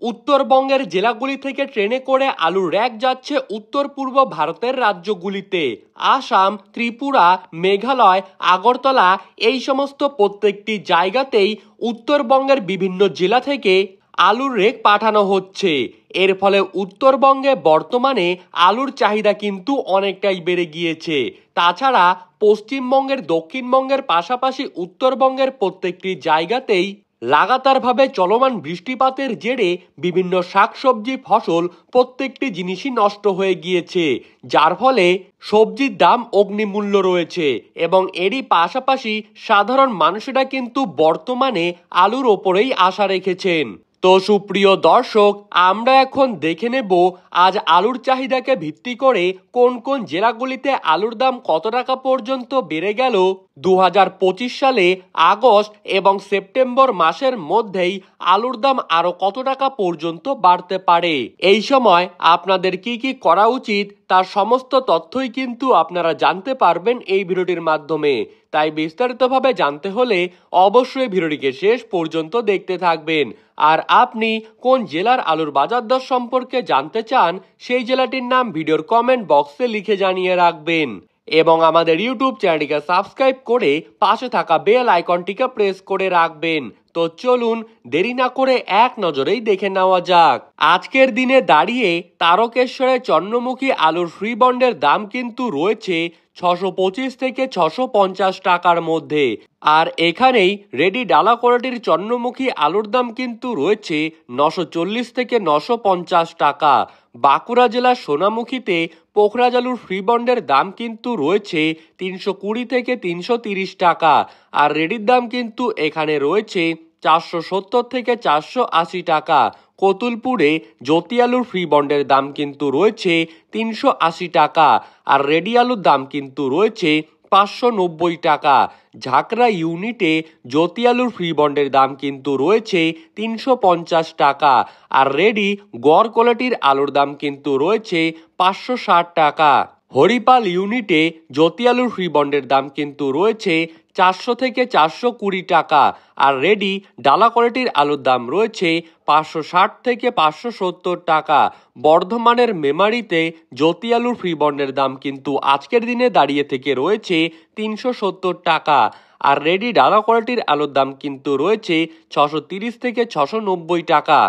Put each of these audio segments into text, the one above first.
উত্তরবঙ্গের জেলাগুলি থেকে ট্রেনে করে আলুর র্যাক যাচ্ছে উত্তর পূর্ব ভারতের রাজ্যগুলিতে। আসাম, ত্রিপুরা, মেঘালয়, আগরতলা এই সমস্ত প্রত্যেকটি জায়গাতেই উত্তরবঙ্গের বিভিন্ন জেলা থেকে আলুর রেক পাঠানো হচ্ছে। এর ফলে উত্তরবঙ্গে বর্তমানে আলুর চাহিদা কিন্তু অনেকটাই বেড়ে গিয়েছে। তাছাড়া পশ্চিমবঙ্গের, দক্ষিণবঙ্গের পাশাপাশি উত্তরবঙ্গের প্রত্যেকটি জায়গাতেই লাগাতারভাবে চলমান বৃষ্টিপাতের জেরে বিভিন্ন শাকসবজি ফসল প্রত্যেকটি জিনিসই নষ্ট হয়ে গিয়েছে, যার ফলে সবজির দাম অগ্নিমূল্য রয়েছে এবং এরই পাশাপাশি সাধারণ মানুষেরা কিন্তু বর্তমানে আলুর ওপরেই আশা রেখেছেন। তো সুপ্রিয় দর্শক, আমরা এখন দেখে নেব আজ আলুর চাহিদাকে ভিত্তি করে কোন কোন জেলাগুলিতে আলুর দাম কত টাকা পর্যন্ত বেড়ে গেল 2025 সালে আগস্ট এবং সেপ্টেম্বর মাসের মধ্যেই আলুর দাম আরো কত টাকা পর্যন্ত বাড়তে পারে। এই সময় আপনাদের কি কি করা উচিত তার সমস্ত তথ্যই কিন্তু আপনারা জানতে পারবেন এই ভিডিওটির মাধ্যমে। তাই বিস্তারিতভাবে জানতে হলে অবশ্যই ভিডিওটিকে শেষ পর্যন্ত দেখতে থাকবেন। আর আপনি কোন জেলার আলুর বাজার দর সম্পর্কে জানতে চান সেই জেলাটির নাম ভিডিওর কমেন্ট বক্সে লিখে জানিয়ে রাখবেন এবং আমাদের ইউটিউব চ্যানেলটিকে সাবস্ক্রাইব করে পাশে থাকা বেল আইকনটিকে প্রেস করে রাখবেন। তো চলুন দেরি না করে এক নজরেই দেখে নেওয়া যাক। আজকের দিনে দাঁড়িয়ে তারকেশ্বরে চন্দ্রমুখী আলুর ফ্রি বন্ডের দাম কিন্তু রয়েছে 625 থেকে 650 টাকার মধ্যে। আর এখানেই রেডি ডালা কোয়ালিটির চন্দ্রমুখী আলুর দাম কিন্তু রয়েছে 940 থেকে 950 টাকা। বাঁকুড়া জেলার সোনামুখীতে পোখরাজ আলুর ফ্রি বন্ডের দাম কিন্তু রয়েছে 320 থেকে 330 টাকা। আর রেডির দাম কিন্তু এখানে রয়েছে 470 থেকে 480 টাকা। কতুলপুরে জ্যোতি আলুর ফ্রি বন্ডের দাম কিন্তু রয়েছে 380 টাকা। আর রেডি আলুর দাম কিন্তু রয়েছে 590 টাকা। ঝাকরা ইউনিটে জ্যোতি আলুর ফ্রি বন্ডের দাম কিন্তু রয়েছে 350 টাকা। আর রেডি গড় কোয়ালিটির আলুর দাম কিন্তু রয়েছে 560 টাকা। হরিপাল ইউনিটে জ্যোতি আলুর ফ্রি বন্ডের দাম কিন্তু রয়েছে 400 থেকে 420 টাকা। আর রেডি ডালা কোয়ালিটির আলুর দাম রয়েছে 560 থেকে 570 টাকা। বর্ধমানের মেমারিতে জ্যোতি আলুর ফ্রি বন্ডের দাম কিন্তু আজকের দিনে দাঁড়িয়ে থেকে রয়েছে 370 টাকা। আর রেডি ডালা কোয়ালিটির আলুর দাম কিন্তু রয়েছে 630 থেকে 690 টাকা।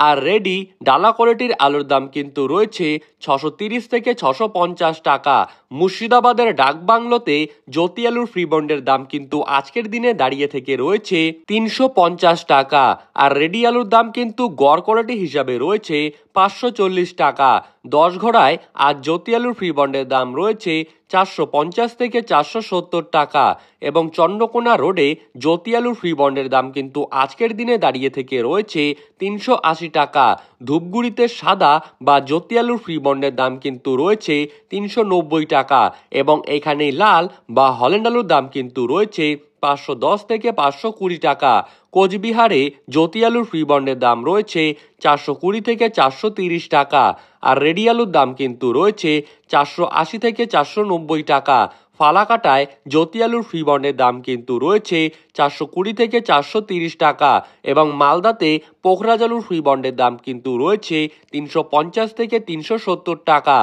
আর রেডি ডালা কোয়ালিটির আলুর দাম কিন্তু রয়েছে 630 থেকে 650 টাকা। মুর্শিদাবাদের ডাকবাংলোতে জ্যোতি আলুর ফ্রি বন্ডের দাম কিন্তু আজকের দিনে দাঁড়িয়ে থেকে রয়েছে 350 টাকা। আর রেডি আলুর দাম কিন্তু গড় কোয়ালিটি হিসাবে রয়েছে 540 টাকা। 10 ঘড়ায় আজ জ্যোতি আলুর ফ্রি বন্ডের দাম রয়েছে 450 থেকে 470 টাকা এবং চন্দ্রকোনা রোডে জ্যোতি আলুর ফ্রি বন্ডের দাম কিন্তু আজকের দিনে দাঁড়িয়ে থেকে রয়েছে 380 টাকা। ধূপগুড়িতে সাদা বা জ্যোতি আলুর ফ্রি বন্ডের দাম কিন্তু রয়েছে 390 টাকা এবং এখানে লাল বা হল্যান্ড আলুর দাম কিন্তু রয়েছে 510 থেকে 520 টাকা। কোচবিহারে জ্যোতি আলুর ফ্রি বন্ডের দাম রয়েছে 420 থেকে 430 টাকা। আর রেডি আলুর দাম কিন্তু রয়েছে 480 থেকে 490 টাকা। ফালাকাটায় জ্যোতি আলুর ফ্রি বন্ডের দাম কিন্তু রয়েছে 420 থেকে 430 টাকা এবং মালদাতে পোখরাজ আলুর ফ্রি বন্ডের দাম কিন্তু রয়েছে 350 থেকে 370 টাকা।